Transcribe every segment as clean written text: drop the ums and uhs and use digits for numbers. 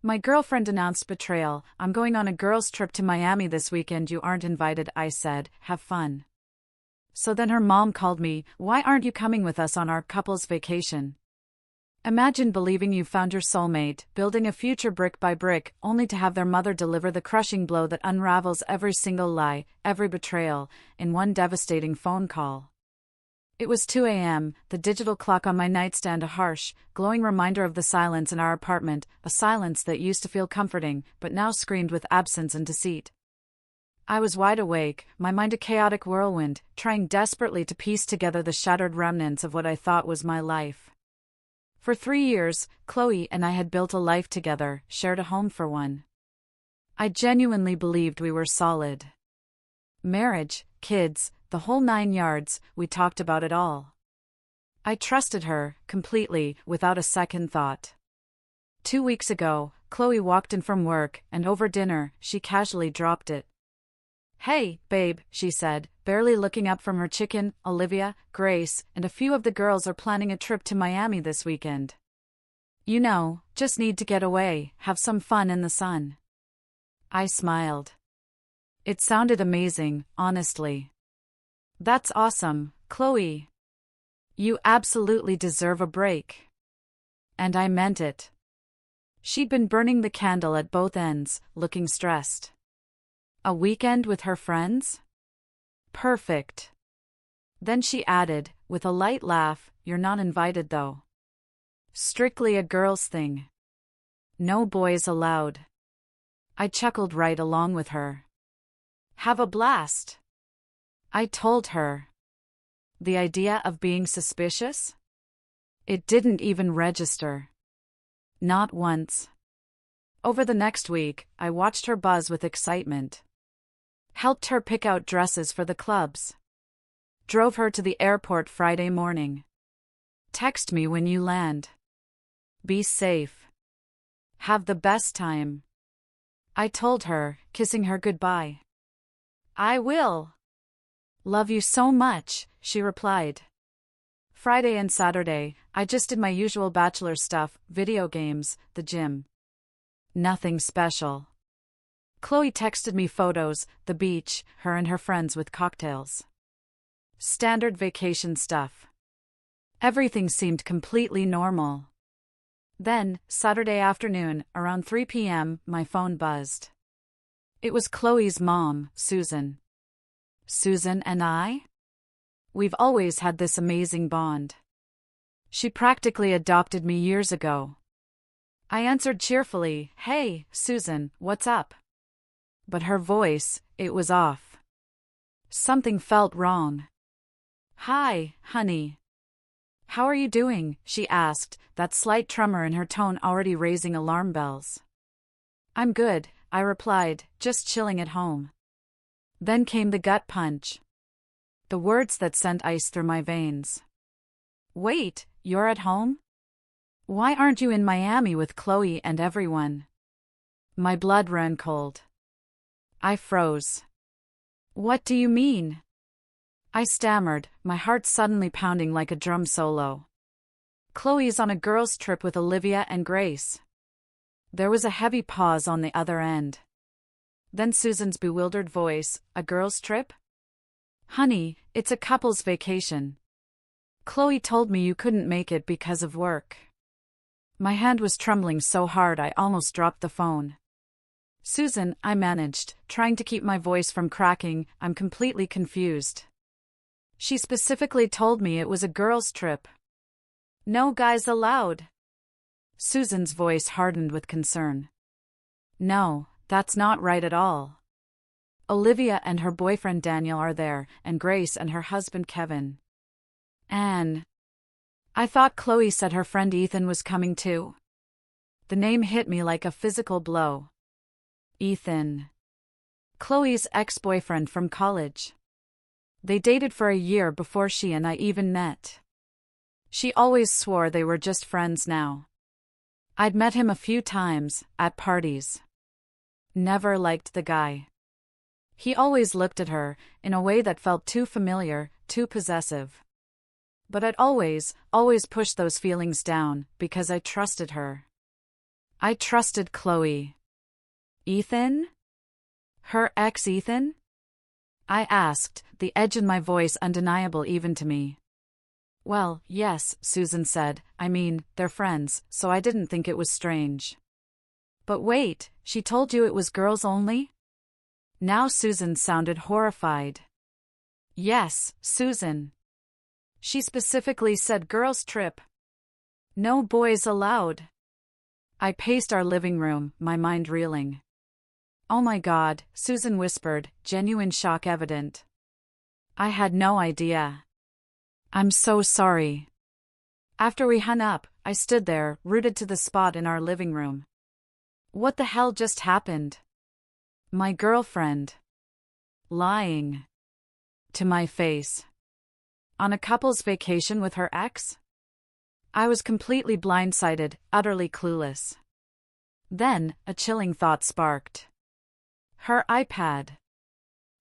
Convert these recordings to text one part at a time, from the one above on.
My girlfriend announced Betrayal. I'm going on a girls' trip to Miami this weekend. You aren't invited, I said. Have fun. So then her mom called me. Why aren't you coming with us on our couple's vacation? Imagine believing you found your soulmate, building a future brick by brick, only to have their mother deliver the crushing blow that unravels every single lie, every betrayal, in one devastating phone call. It was 2 a.m., the digital clock on my nightstand a harsh, glowing reminder of the silence in our apartment, a silence that used to feel comforting, but now screamed with absence and deceit. I was wide awake, my mind a chaotic whirlwind, trying desperately to piece together the shattered remnants of what I thought was my life. For 3 years, Chloe and I had built a life together, shared a home for one. I genuinely believed we were solid. Marriage, kids, the whole 9 yards, we talked about it all. I trusted her, completely, without a second thought. 2 weeks ago, Chloe walked in from work, and over dinner, she casually dropped it. "Hey, babe," she said, barely looking up from her chicken. "Olivia, Grace, and a few of the girls are planning a trip to Miami this weekend. You know, just need to get away, have some fun in the sun." I smiled. It sounded amazing, honestly. "That's awesome, Chloe. You absolutely deserve a break." And I meant it. She'd been burning the candle at both ends, looking stressed. A weekend with her friends? Perfect. Then she added, with a light laugh, "You're not invited though. Strictly a girls' thing. No boys allowed." I chuckled right along with her. "Have a blast," I told her. The idea of being suspicious? It didn't even register. Not once. Over the next week, I watched her buzz with excitement. Helped her pick out dresses for the clubs. Drove her to the airport Friday morning. "Text me when you land. Be safe. Have the best time," I told her, kissing her goodbye. "I will. Love you so much," she replied. Friday and Saturday, I just did my usual bachelor stuff, video games, the gym. Nothing special. Chloe texted me photos, the beach, her and her friends with cocktails. Standard vacation stuff. Everything seemed completely normal. Then, Saturday afternoon, around 3 p.m., my phone buzzed. It was Chloe's mom, Susan. Susan and I? We've always had this amazing bond. She practically adopted me years ago. I answered cheerfully, "Hey, Susan, what's up?" But her voice, it was off. Something felt wrong. "Hi, honey. How are you doing?" she asked, that slight tremor in her tone already raising alarm bells. "I'm good," I replied, "just chilling at home." Then came the gut punch. The words that sent ice through my veins. "Wait, you're at home? Why aren't you in Miami with Chloe and everyone?" My blood ran cold. I froze. "What do you mean?" I stammered, my heart suddenly pounding like a drum solo. "Chloe's on a girls' trip with Olivia and Grace." There was a heavy pause on the other end. Then Susan's bewildered voice, "A girls' trip? Honey, it's a couple's vacation. Chloe told me you couldn't make it because of work." My hand was trembling so hard I almost dropped the phone. "Susan," I managed, trying to keep my voice from cracking, "I'm completely confused. She specifically told me it was a girls' trip. No guys allowed." Susan's voice hardened with concern. "No, that's not right at all. Olivia and her boyfriend Daniel are there, and Grace and her husband Kevin. Anne. I thought Chloe said her friend Ethan was coming too." The name hit me like a physical blow. Ethan. Chloe's ex-boyfriend from college. They dated for a year before she and I even met. She always swore they were just friends now. I'd met him a few times, at parties. Never liked the guy. He always looked at her, in a way that felt too familiar, too possessive. But I'd always pushed those feelings down, because I trusted her. I trusted Chloe. Ethan? Her ex Ethan? I asked, the edge in my voice undeniable even to me. Well, yes, Susan said. I mean, they're friends, so I didn't think it was strange. But wait, she told you it was girls only? Now Susan sounded horrified. Yes, Susan. She specifically said girls' trip. No boys allowed. I paced our living room, my mind reeling. Oh my God, Susan whispered, genuine shock evident. I had no idea. I'm so sorry. After we hung up, I stood there, rooted to the spot in our living room. What the hell just happened? My girlfriend. Lying. To my face. On a couple's vacation with her ex? I was completely blindsided, utterly clueless. Then, a chilling thought sparked. Her iPad.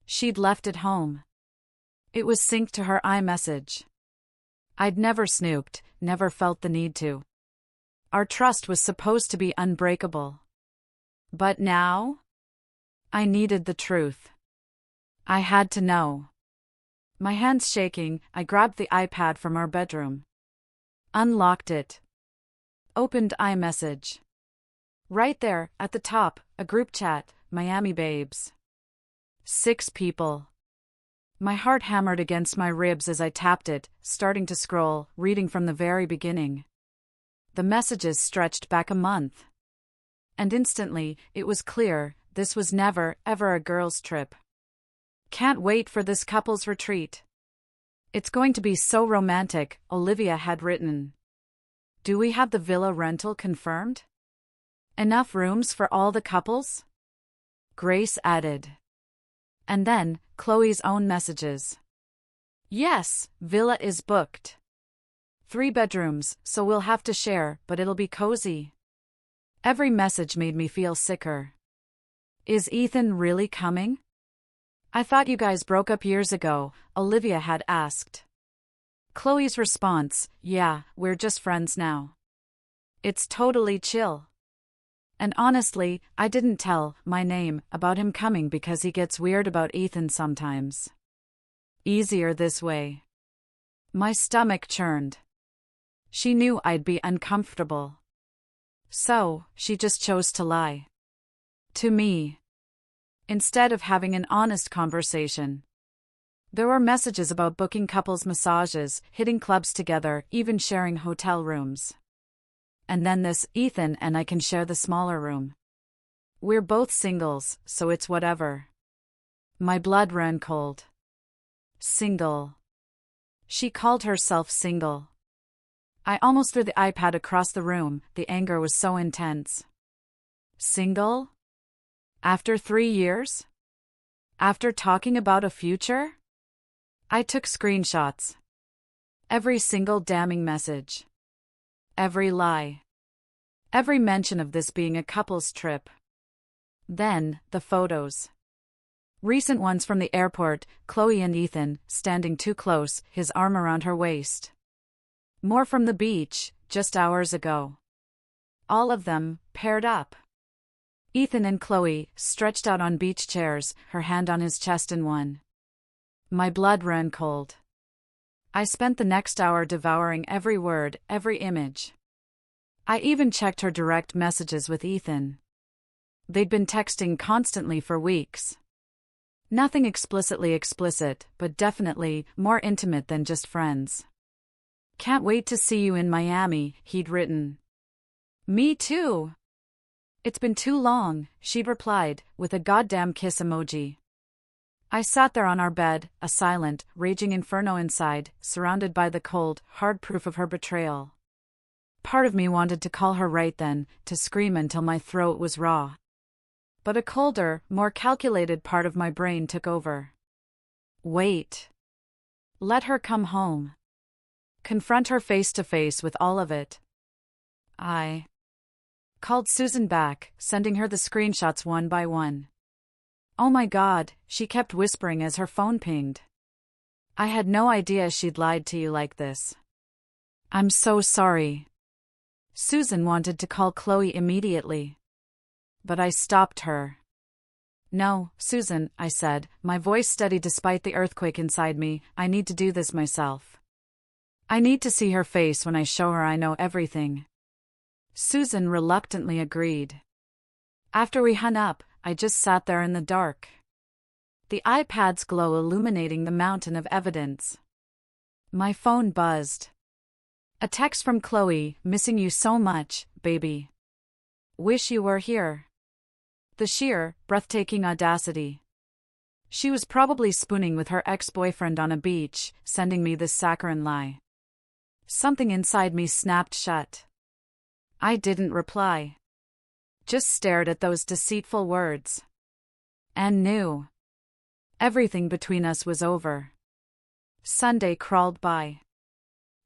She'd left it home. It was synced to her iMessage. I'd never snooped, never felt the need to. Our trust was supposed to be unbreakable. But now? I needed the truth. I had to know. My hands shaking, I grabbed the iPad from our bedroom. Unlocked it. Opened iMessage. Right there, at the top, a group chat, Miami babes. 6 people. My heart hammered against my ribs as I tapped it, starting to scroll, reading from the very beginning. The messages stretched back a month. And instantly, it was clear, this was never, ever a girls' trip. Can't wait for this couple's retreat. It's going to be so romantic, Olivia had written. Do we have the villa rental confirmed? Enough rooms for all the couples? Grace added. And then, Chloe's own messages. Yes, villa is booked. 3 bedrooms, so we'll have to share, but it'll be cozy. Every message made me feel sicker. Is Ethan really coming? I thought you guys broke up years ago, Olivia had asked. Chloe's response, yeah, we're just friends now. It's totally chill. And honestly, I didn't tell my name about him coming because he gets weird about Ethan sometimes. Easier this way. My stomach churned. She knew I'd be uncomfortable. So, she just chose to lie. To me. Instead of having an honest conversation. There were messages about booking couples massages, hitting clubs together, even sharing hotel rooms. And then this, Ethan and I can share the smaller room. We're both singles, so it's whatever. My blood ran cold. Single. She called herself single. I almost threw the iPad across the room, the anger was so intense. Single? After 3 years? After talking about a future? I took screenshots. Every single damning message. Every lie. Every mention of this being a couple's trip. Then, the photos. Recent ones from the airport, Chloe and Ethan, standing too close, his arm around her waist. More from the beach, just hours ago. All of them, paired up. Ethan and Chloe, stretched out on beach chairs, her hand on his chest in one. My blood ran cold. I spent the next hour devouring every word, every image. I even checked her direct messages with Ethan. They'd been texting constantly for weeks. Nothing explicitly explicit, but definitely more intimate than just friends. Can't wait to see you in Miami, he'd written. Me too. It's been too long, she'd replied, with a goddamn kiss emoji. I sat there on our bed, a silent, raging inferno inside, surrounded by the cold, hard proof of her betrayal. Part of me wanted to call her right then, to scream until my throat was raw. But a colder, more calculated part of my brain took over. Wait. Let her come home. Confront her face to face with all of it. I called Susan back, sending her the screenshots one by one. Oh my God, she kept whispering as her phone pinged. I had no idea she'd lied to you like this. I'm so sorry. Susan wanted to call Chloe immediately. But I stopped her. "No, Susan," I said, my voice steady despite the earthquake inside me, "I need to do this myself. I need to see her face when I show her I know everything." Susan reluctantly agreed. After we hung up, I just sat there in the dark. The iPad's glow illuminating the mountain of evidence. My phone buzzed. A text from Chloe, "Missing you so much, baby. Wish you were here." The sheer, breathtaking audacity. She was probably spooning with her ex-boyfriend on a beach, sending me this saccharine lie. Something inside me snapped shut. I didn't reply. Just stared at those deceitful words. And knew. Everything between us was over. Sunday crawled by.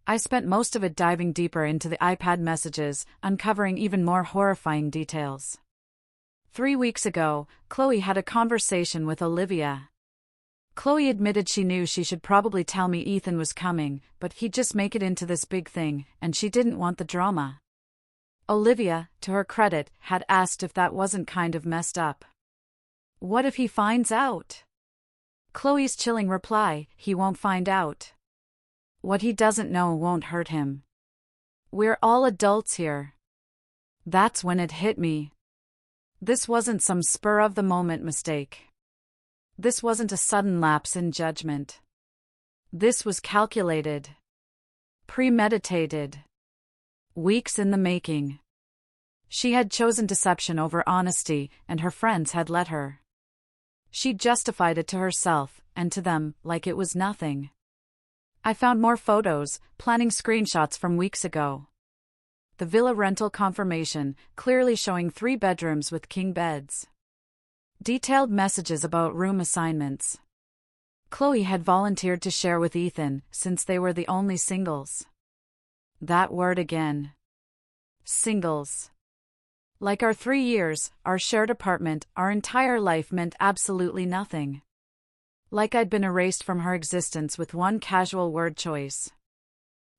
I spent most of it diving deeper into the iPad messages, uncovering even more horrifying details. 3 weeks ago, Chloe had a conversation with Olivia. Chloe admitted she knew she should probably tell me Ethan was coming, but he'd just make it into this big thing, and she didn't want the drama. Olivia, to her credit, had asked if that wasn't kind of messed up. What if he finds out? Chloe's chilling reply, "He won't find out. What he doesn't know won't hurt him. We're all adults here." That's when it hit me. This wasn't some spur-of-the-moment mistake. This wasn't a sudden lapse in judgment. This was calculated. Premeditated. Weeks in the making. She had chosen deception over honesty, and her friends had let her. She justified it to herself, and to them, like it was nothing. I found more photos, planning screenshots from weeks ago. The villa rental confirmation, clearly showing 3 bedrooms with king beds. Detailed messages about room assignments. Chloe had volunteered to share with Ethan, since they were the only singles. That word again. Singles. Like our 3 years, our shared apartment, our entire life meant absolutely nothing. Like I'd been erased from her existence with one casual word choice.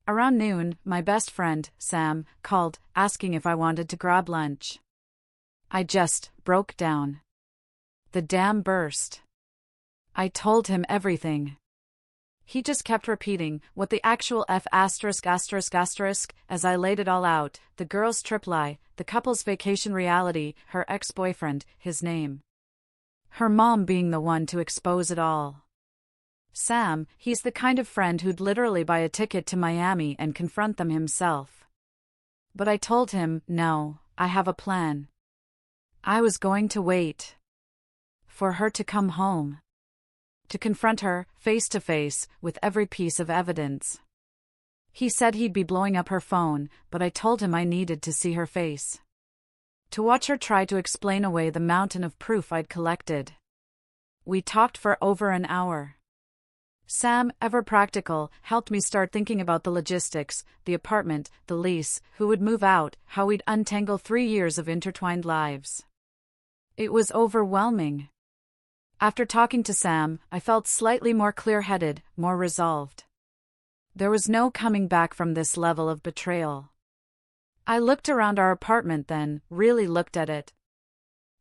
Around noon, my best friend, Sam, called, asking if I wanted to grab lunch. I just broke down. The dam burst. I told him everything. He just kept repeating, what the actual F*** as I laid it all out, the girl's trip lie, the couple's vacation reality, her ex-boyfriend, his name. Her mom being the one to expose it all. Sam, he's the kind of friend who'd literally buy a ticket to Miami and confront them himself. But I told him, no, I have a plan. I was going to wait. For her to come home. To confront her, face to face, with every piece of evidence. He said he'd be blowing up her phone, but I told him I needed to see her face. To watch her try to explain away the mountain of proof I'd collected. We talked for over an hour. Sam, ever practical, helped me start thinking about the logistics, the apartment, the lease, who would move out, how we'd untangle 3 years of intertwined lives. It was overwhelming. After talking to Sam, I felt slightly more clear-headed, more resolved. There was no coming back from this level of betrayal. I looked around our apartment then, really looked at it.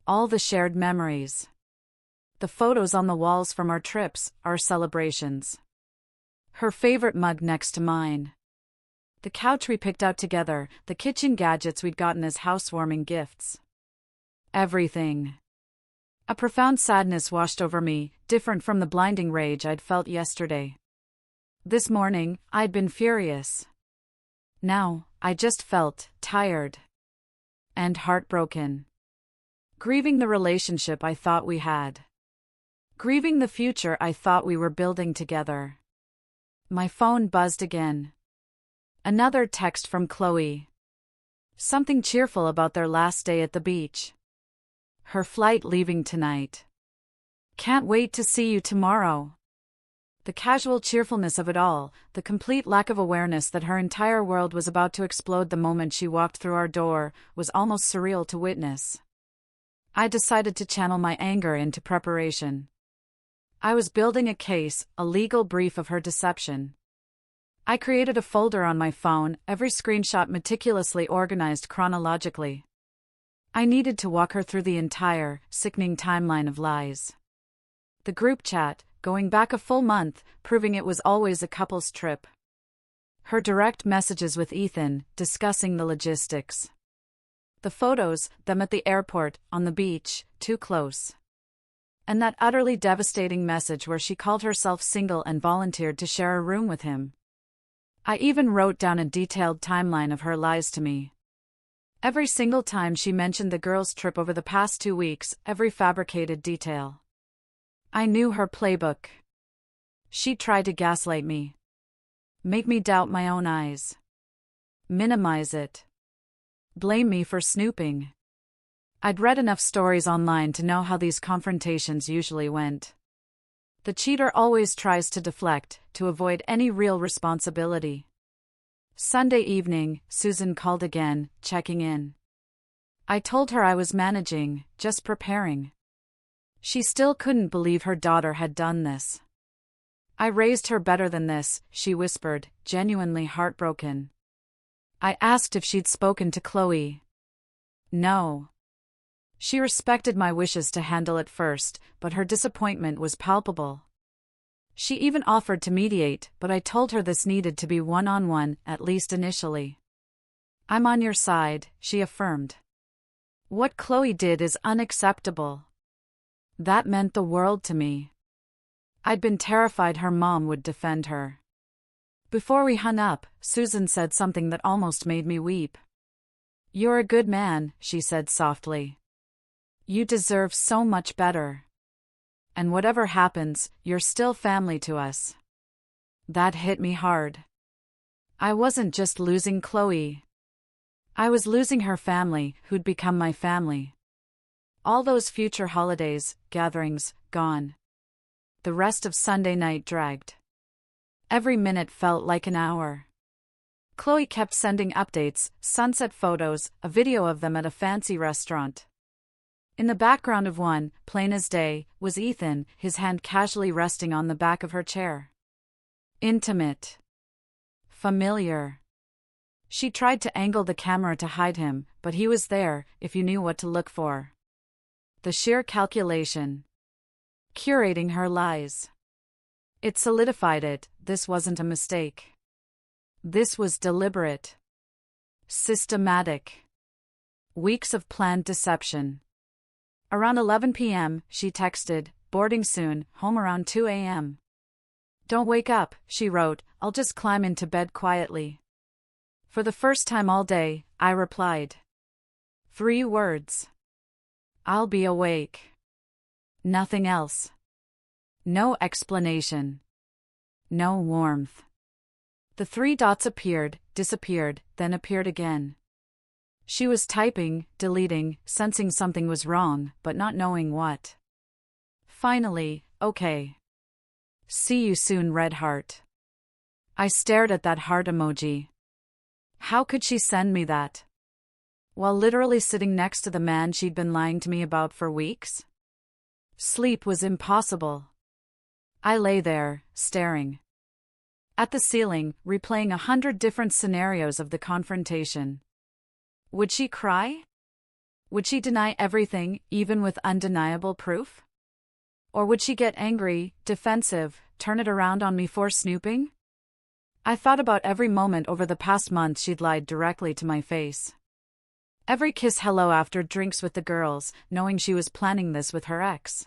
All the shared memories. The photos on the walls from our trips, our celebrations. Her favorite mug next to mine. The couch we picked out together, the kitchen gadgets we'd gotten as housewarming gifts. Everything. A profound sadness washed over me, different from the blinding rage I'd felt yesterday. This morning, I'd been furious. Now, I just felt tired. And heartbroken. Grieving the relationship I thought we had. Grieving the future I thought we were building together. My phone buzzed again. Another text from Chloe. Something cheerful about their last day at the beach. Her flight leaving tonight. Can't wait to see you tomorrow. The casual cheerfulness of it all, the complete lack of awareness that her entire world was about to explode the moment she walked through our door, was almost surreal to witness. I decided to channel my anger into preparation. I was building a case, a legal brief of her deception. I created a folder on my phone, every screenshot meticulously organized chronologically. I needed to walk her through the entire, sickening timeline of lies. The group chat, going back a full month, proving it was always a couple's trip. Her direct messages with Ethan, discussing the logistics. The photos, them at the airport, on the beach, too close. And that utterly devastating message where she called herself single and volunteered to share a room with him. I even wrote down a detailed timeline of her lies to me. Every single time she mentioned the girls' trip over the past 2 weeks, every fabricated detail. I knew her playbook. She tried to gaslight me. Make me doubt my own eyes. Minimize it. Blame me for snooping. I'd read enough stories online to know how these confrontations usually went. The cheater always tries to deflect, to avoid any real responsibility. Sunday evening, Susan called again, checking in. I told her I was managing, just preparing. She still couldn't believe her daughter had done this. I raised her better than this, she whispered, genuinely heartbroken. I asked if she'd spoken to Chloe. No. She respected my wishes to handle it first, but her disappointment was palpable. She even offered to mediate, but I told her this needed to be one-on-one, at least initially. I'm on your side, she affirmed. What Chloe did is unacceptable. That meant the world to me. I'd been terrified her mom would defend her. Before we hung up, Susan said something that almost made me weep. You're a good man, she said softly. You deserve so much better. And whatever happens, you're still family to us. That hit me hard. I wasn't just losing Chloe. I was losing her family, who'd become my family. All those future holidays, gatherings, gone. The rest of Sunday night dragged. Every minute felt like an hour. Chloe kept sending updates, sunset photos, a video of them at a fancy restaurant. In the background of one, plain as day, was Ethan, his hand casually resting on the back of her chair. Intimate. Familiar. She tried to angle the camera to hide him, but he was there, if you knew what to look for. The sheer calculation. Curating her lies. It solidified it, this wasn't a mistake. This was deliberate. Systematic. Weeks of planned deception. Around 11 p.m., she texted, boarding soon, home around 2 a.m. Don't wake up, she wrote, I'll just climb into bed quietly. For the first time all day, I replied. 3 words. I'll be awake. Nothing else. No explanation. No warmth. The 3 dots appeared, disappeared, then appeared again. She was typing, deleting, sensing something was wrong, but not knowing what. Finally, okay. See you soon, red heart. I stared at that heart emoji. How could she send me that? While literally sitting next to the man she'd been lying to me about for weeks? Sleep was impossible. I lay there, staring at the ceiling, replaying 100 different scenarios of the confrontation. Would she cry? Would she deny everything, even with undeniable proof? Or would she get angry, defensive, turn it around on me for snooping? I thought about every moment over the past month she'd lied directly to my face. Every kiss hello after drinks with the girls, knowing she was planning this with her ex.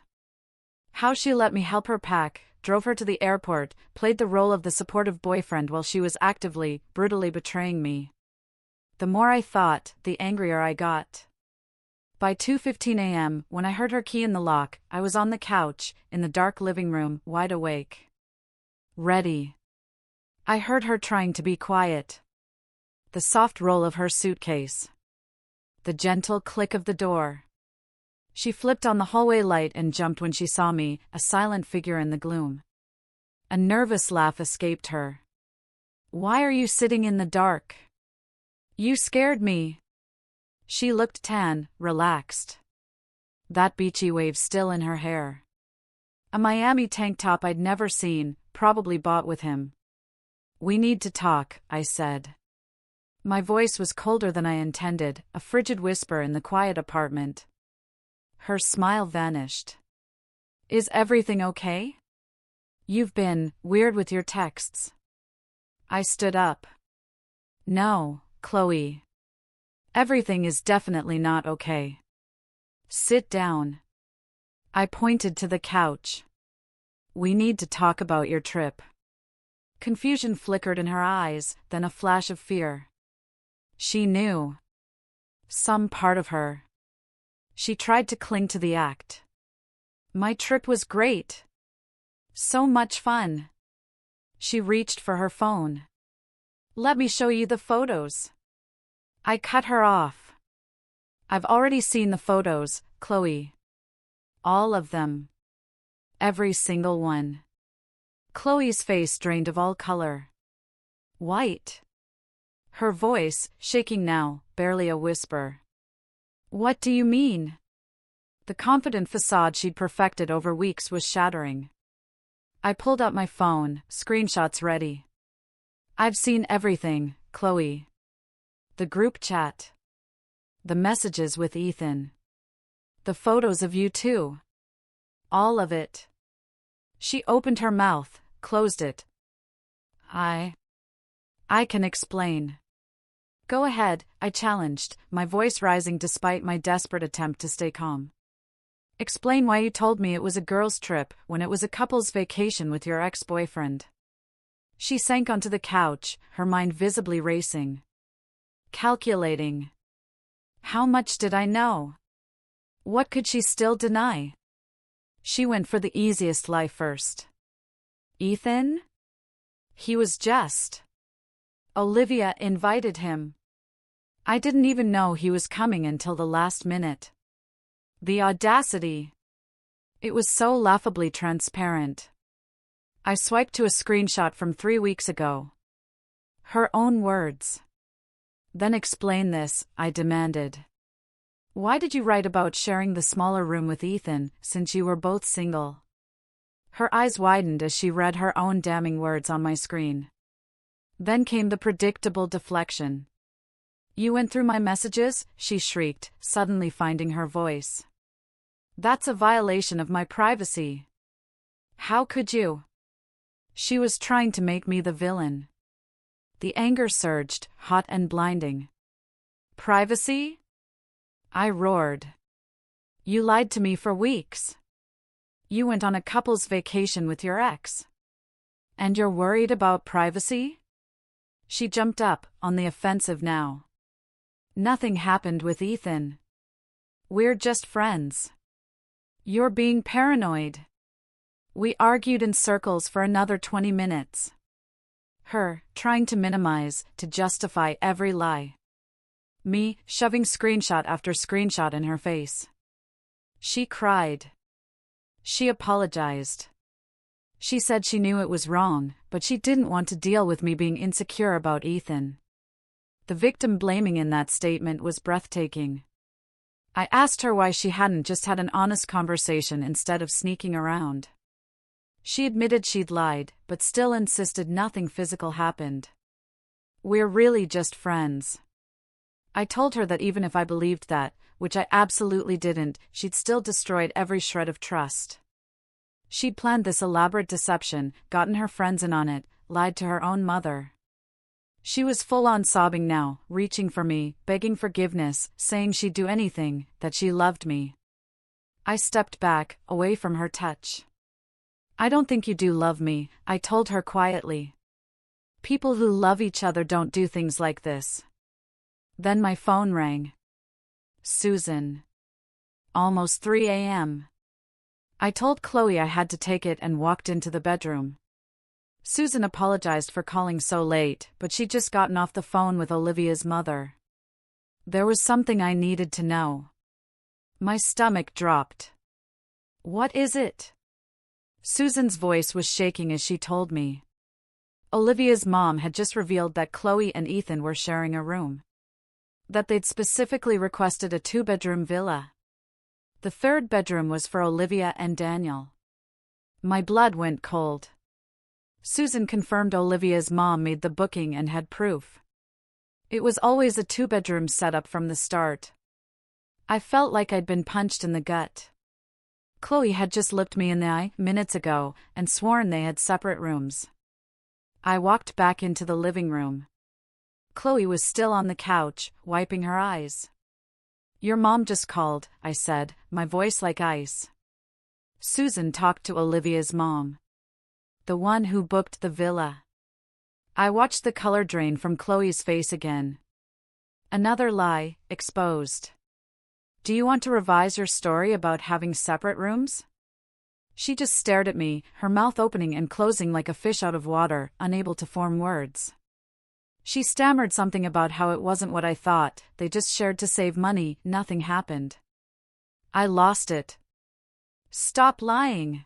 How she let me help her pack, drove her to the airport, played the role of the supportive boyfriend while she was actively, brutally betraying me. The more I thought, the angrier I got. By 2:15 a.m., when I heard her key in the lock, I was on the couch, in the dark living room, wide awake. Ready. I heard her trying to be quiet. The soft roll of her suitcase. The gentle click of the door. She flipped on the hallway light and jumped when she saw me, a silent figure in the gloom. A nervous laugh escaped her. Why are you sitting in the dark? You scared me. She looked tan, relaxed. That beachy wave still in her hair. A Miami tank top I'd never seen, probably bought with him. We need to talk, I said. My voice was colder than I intended, a frigid whisper in the quiet apartment. Her smile vanished. Is everything okay? You've been weird with your texts. I stood up. No, Chloe. Everything is definitely not okay. Sit down. I pointed to the couch. We need to talk about your trip. Confusion flickered in her eyes, then a flash of fear. She knew. Some part of her. She tried to cling to the act. My trip was great. So much fun. She reached for her phone. Let me show you the photos. I cut her off. I've already seen the photos, Chloe. All of them. Every single one. Chloe's face drained of all color. White. Her voice, shaking now, barely a whisper. What do you mean? The confident facade she'd perfected over weeks was shattering. I pulled out my phone, screenshots ready. I've seen everything, Chloe. The group chat. The messages with Ethan. The photos of you too. All of it. She opened her mouth, closed it. I can explain. Go ahead, I challenged, my voice rising despite my desperate attempt to stay calm. Explain why you told me it was a girls' trip when it was a couple's vacation with your ex-boyfriend. She sank onto the couch, her mind visibly racing. Calculating. How much did I know? What could she still deny? She went for the easiest lie first. Ethan? He was just. Olivia invited him. I didn't even know he was coming until the last minute. The audacity. It was so laughably transparent. I swiped to a screenshot from 3 weeks ago. Her own words. Then explain this, I demanded. Why did you write about sharing the smaller room with Ethan, since you were both single? Her eyes widened as she read her own damning words on my screen. Then came the predictable deflection. You went through my messages, she shrieked, suddenly finding her voice. That's a violation of my privacy. How could you? She was trying to make me the villain. The anger surged, hot and blinding. Privacy? I roared. You lied to me for weeks. You went on a couple's vacation with your ex. And you're worried about privacy? She jumped up, on the offensive now. Nothing happened with Ethan. We're just friends. You're being paranoid. We argued in circles for another 20 minutes. Her, trying to minimize, to justify every lie. Me, shoving screenshot after screenshot in her face. She cried. She apologized. She said she knew it was wrong, but she didn't want to deal with me being insecure about Ethan. The victim blaming in that statement was breathtaking. I asked her why she hadn't just had an honest conversation instead of sneaking around. She admitted she'd lied, but still insisted nothing physical happened. We're really just friends. I told her that even if I believed that, which I absolutely didn't, she'd still destroyed every shred of trust. She'd planned this elaborate deception, gotten her friends in on it, lied to her own mother. She was full-on sobbing now, reaching for me, begging forgiveness, saying she'd do anything, that she loved me. I stepped back, away from her touch. I don't think you do love me, I told her quietly. People who love each other don't do things like this. Then my phone rang. Susan. Almost 3 a.m. I told Chloe I had to take it and walked into the bedroom. Susan apologized for calling so late, but she'd just gotten off the phone with Olivia's mother. There was something I needed to know. My stomach dropped. What is it? Susan's voice was shaking as she told me. Olivia's mom had just revealed that Chloe and Ethan were sharing a room. That they'd specifically requested a 2-bedroom villa. The 3rd bedroom was for Olivia and Daniel. My blood went cold. Susan confirmed Olivia's mom made the booking and had proof. It was always a two-bedroom setup from the start. I felt like I'd been punched in the gut. Chloe had just looked me in the eye minutes ago and sworn they had separate rooms. I walked back into the living room. Chloe was still on the couch, wiping her eyes. "Your mom just called," I said, my voice like ice. Susan talked to Olivia's mom. The one who booked the villa. I watched the color drain from Chloe's face again. Another lie, exposed. "Do you want to revise your story about having separate rooms?" She just stared at me, her mouth opening and closing like a fish out of water, unable to form words. She stammered something about how it wasn't what I thought, they just shared to save money, nothing happened. I lost it. "Stop lying!"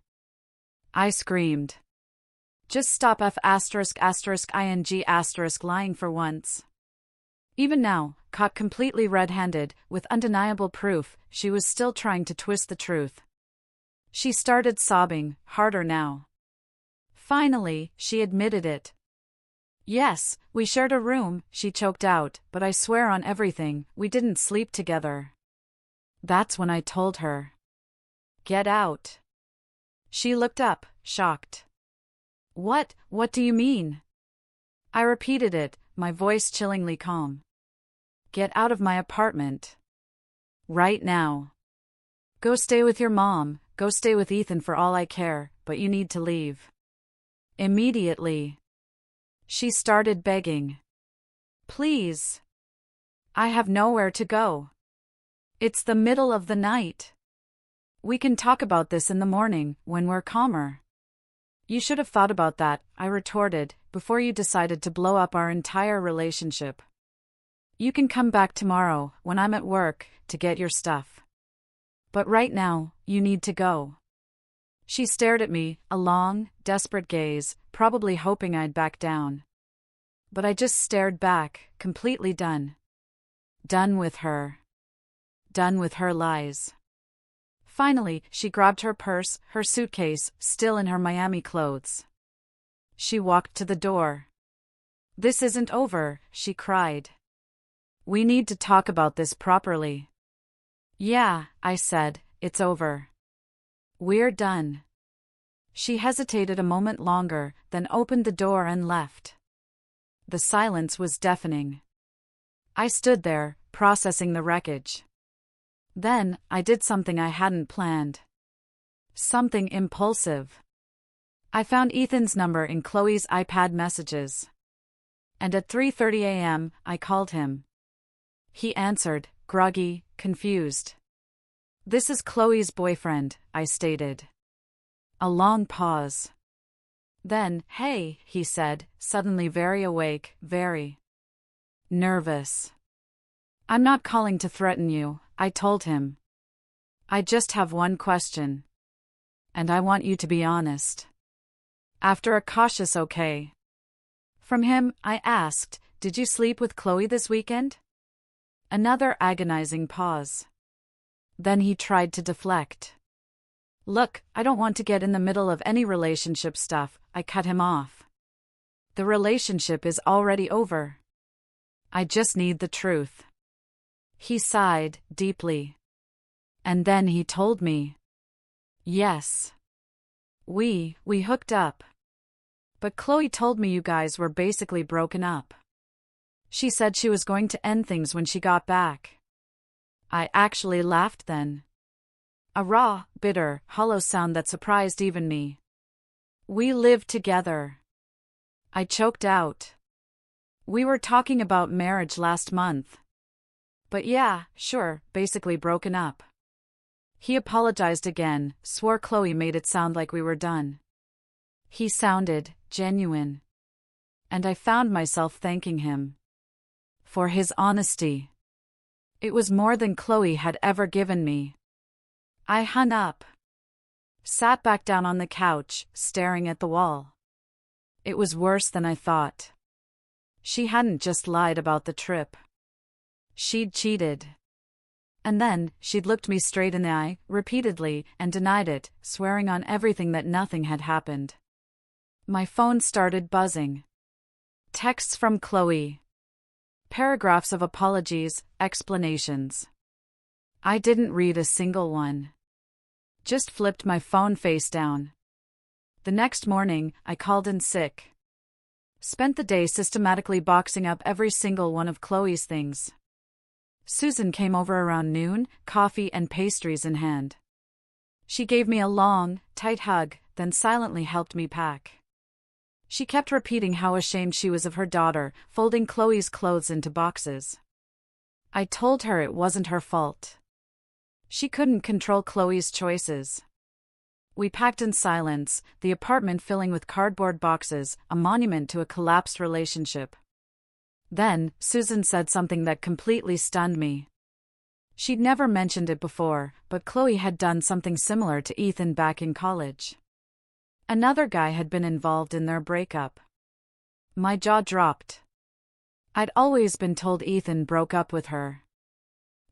I screamed. "Just stop ***ing lying for once." Even now, caught completely red-handed, with undeniable proof, she was still trying to twist the truth. She started sobbing, harder now. Finally, she admitted it. "Yes, we shared a room," she choked out, "but I swear on everything, we didn't sleep together." That's when I told her. "Get out." She looked up, shocked. What do you mean?" I repeated it, my voice chillingly calm. "Get out of my apartment. Right now. Go stay with your mom, go stay with Ethan for all I care, but you need to leave. Immediately." She started begging. "Please. I have nowhere to go. It's the middle of the night. We can talk about this in the morning, when we're calmer." "You should have thought about that," I retorted, "before you decided to blow up our entire relationship. You can come back tomorrow, when I'm at work, to get your stuff. But right now, you need to go." She stared at me, a long, desperate gaze, probably hoping I'd back down. But I just stared back, completely done. Done with her. Done with her lies. Finally, she grabbed her purse, her suitcase, still in her Miami clothes. She walked to the door. "This isn't over," she cried. "We need to talk about this properly." "Yeah," I said, "it's over. We're done." She hesitated a moment longer, then opened the door and left. The silence was deafening. I stood there, processing the wreckage. Then, I did something I hadn't planned. Something impulsive. I found Ethan's number in Chloe's iPad messages. And at 3:30 a.m., I called him. He answered, groggy, confused. "This is Chloe's boyfriend," I stated. A long pause. Then, "Hey," he said, suddenly very awake, very nervous. "I'm not calling to threaten you," I told him. "I just have one question. And I want you to be honest." After a cautious okay from him, I asked, "Did you sleep with Chloe this weekend?" Another agonizing pause. Then he tried to deflect. "Look, I don't want to get in the middle of any relationship stuff," I cut him off. "The relationship is already over. I just need the truth." He sighed, deeply. And then he told me. "Yes. We hooked up. But Chloe told me you guys were basically broken up. She said she was going to end things when she got back." I actually laughed then. A raw, bitter, hollow sound that surprised even me. "We lived together." I choked out. "We were talking about marriage last month. But yeah, sure, basically broken up." He apologized again, swore Chloe made it sound like we were done. He sounded genuine. And I found myself thanking him for his honesty. It was more than Chloe had ever given me. I hung up. Sat back down on the couch, staring at the wall. It was worse than I thought. She hadn't just lied about the trip. She'd cheated. And then, she'd looked me straight in the eye, repeatedly, and denied it, swearing on everything that nothing had happened. My phone started buzzing. Texts from Chloe. Paragraphs of apologies, explanations. I didn't read a single one. Just flipped my phone face down. The next morning, I called in sick. Spent the day systematically boxing up every single one of Chloe's things. Susan came over around noon, coffee and pastries in hand. She gave me a long, tight hug, then silently helped me pack. She kept repeating how ashamed she was of her daughter, folding Chloe's clothes into boxes. I told her it wasn't her fault. She couldn't control Chloe's choices. We packed in silence, the apartment filling with cardboard boxes, a monument to a collapsed relationship. Then, Susan said something that completely stunned me. She'd never mentioned it before, but Chloe had done something similar to Ethan back in college. Another guy had been involved in their breakup. My jaw dropped. I'd always been told Ethan broke up with her.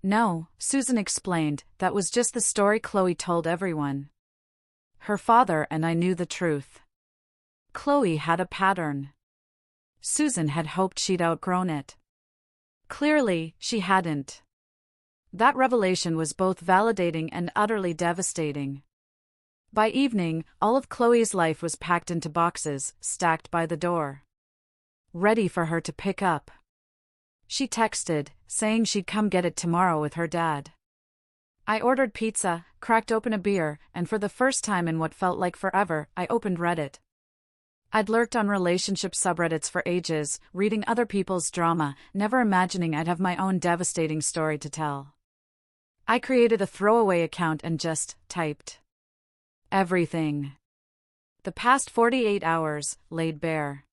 No, Susan explained, that was just the story Chloe told everyone. Her father and I knew the truth. Chloe had a pattern. Susan had hoped she'd outgrown it. Clearly, she hadn't. That revelation was both validating and utterly devastating. By evening, all of Chloe's life was packed into boxes, stacked by the door. Ready for her to pick up. She texted, saying she'd come get it tomorrow with her dad. I ordered pizza, cracked open a beer, and for the first time in what felt like forever, I opened Reddit. I'd lurked on relationship subreddits for ages, reading other people's drama, never imagining I'd have my own devastating story to tell. I created a throwaway account and just typed everything. The past 48 hours, laid bare.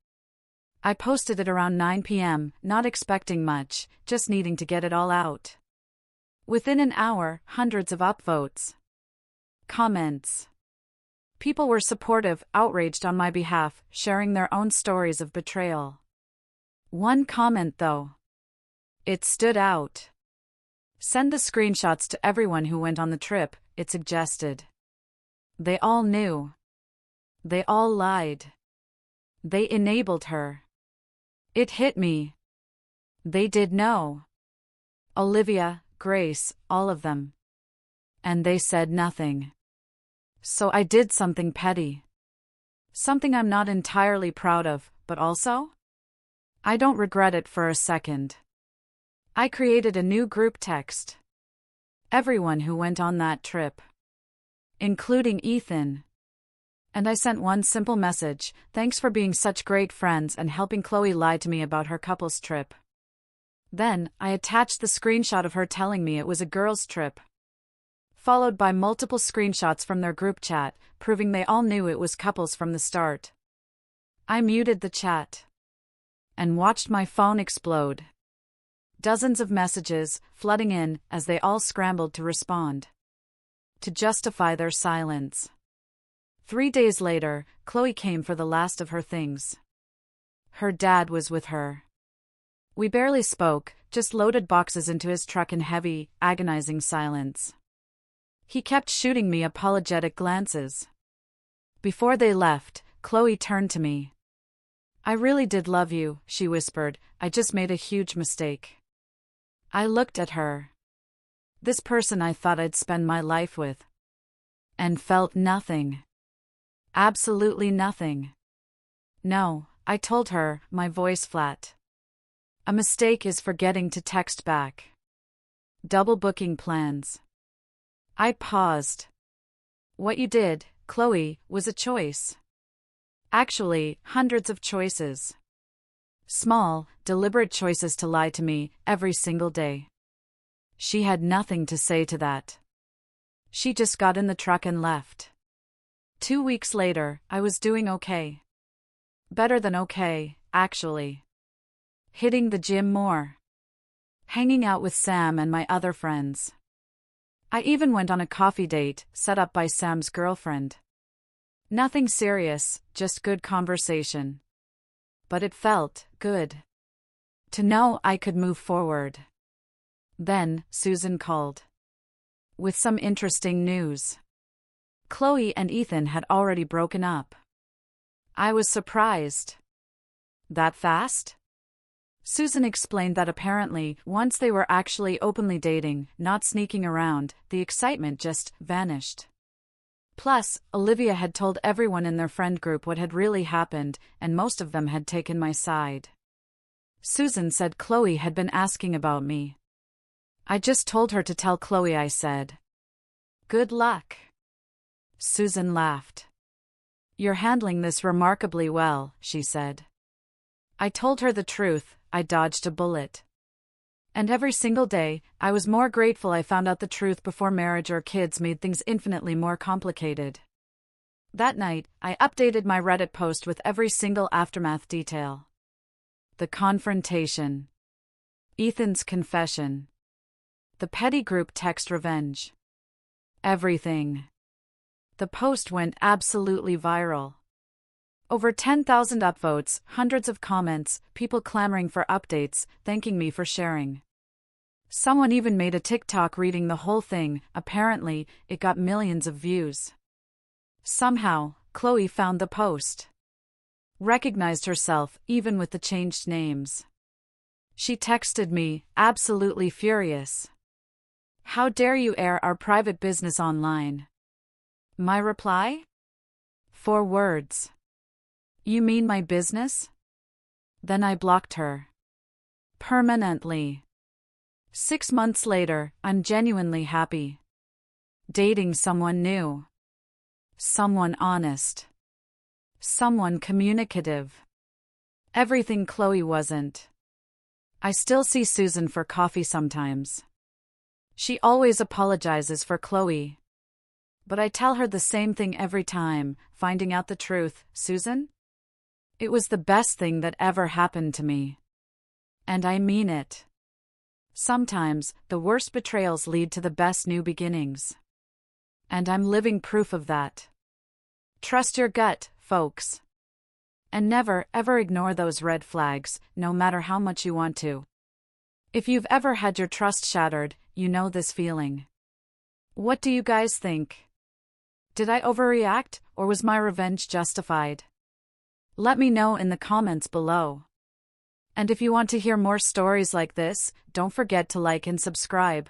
I posted it around 9 p.m., not expecting much, just needing to get it all out. Within an hour, hundreds of upvotes. Comments. People were supportive, outraged on my behalf, sharing their own stories of betrayal. One comment though. It stood out. Send the screenshots to everyone who went on the trip, it suggested. They all knew. They all lied. They enabled her. It hit me. They did know. Olivia, Grace, all of them. And they said nothing. So I did something petty. Something I'm not entirely proud of, but also? I don't regret it for a second. I created a new group text. Everyone who went on that trip. Including Ethan. And I sent one simple message: thanks for being such great friends and helping Chloe lie to me about her couple's trip. Then, I attached the screenshot of her telling me it was a girls' trip. Followed by multiple screenshots from their group chat, proving they all knew it was couples from the start. I muted the chat. And watched my phone explode. Dozens of messages, flooding in, as they all scrambled to respond. To justify their silence. 3 days later, Chloe came for the last of her things. Her dad was with her. We barely spoke, just loaded boxes into his truck in heavy, agonizing silence. He kept shooting me apologetic glances. Before they left, Chloe turned to me. I really did love you, she whispered, I just made a huge mistake. I looked at her. This person I thought I'd spend my life with. And felt nothing. Absolutely nothing. No, I told her, my voice flat. A mistake is forgetting to text back. Double booking plans. I paused. What you did, Chloe, was a choice. Actually, hundreds of choices. Small, deliberate choices to lie to me, every single day. She had nothing to say to that. She just got in the truck and left. 2 weeks later, I was doing okay. Better than okay, actually. Hitting the gym more. Hanging out with Sam and my other friends. I even went on a coffee date, set up by Sam's girlfriend. Nothing serious, just good conversation. But it felt good. To know I could move forward. Then, Susan called. With some interesting news. Chloe and Ethan had already broken up. I was surprised. That fast? Susan explained that apparently, once they were actually openly dating, not sneaking around, the excitement just vanished. Plus, Olivia had told everyone in their friend group what had really happened, and most of them had taken my side. Susan said Chloe had been asking about me. I just told her to tell Chloe, I said. Good luck. Susan laughed. You're handling this remarkably well, she said. I told her the truth, I dodged a bullet. And every single day, I was more grateful I found out the truth before marriage or kids made things infinitely more complicated. That night, I updated my Reddit post with every single aftermath detail. The confrontation. Ethan's confession. The petty group text revenge. Everything. The post went absolutely viral. Over 10,000 upvotes, hundreds of comments, people clamoring for updates, thanking me for sharing. Someone even made a TikTok reading the whole thing. Apparently, it got millions of views. Somehow, Chloe found the post. Recognized herself, even with the changed names. She texted me, absolutely furious. How dare you air our private business online? My reply? 4 words. You mean my business? Then I blocked her. Permanently. 6 months later, I'm genuinely happy. Dating someone new. Someone honest. Someone communicative. Everything Chloe wasn't. I still see Susan for coffee sometimes. She always apologizes for Chloe. But I tell her the same thing every time, finding out the truth. Susan? It was the best thing that ever happened to me. And I mean it. Sometimes, the worst betrayals lead to the best new beginnings. And I'm living proof of that. Trust your gut, folks. And never, ever ignore those red flags, no matter how much you want to. If you've ever had your trust shattered, you know this feeling. What do you guys think? Did I overreact, or was my revenge justified? Let me know in the comments below. And if you want to hear more stories like this, don't forget to like and subscribe.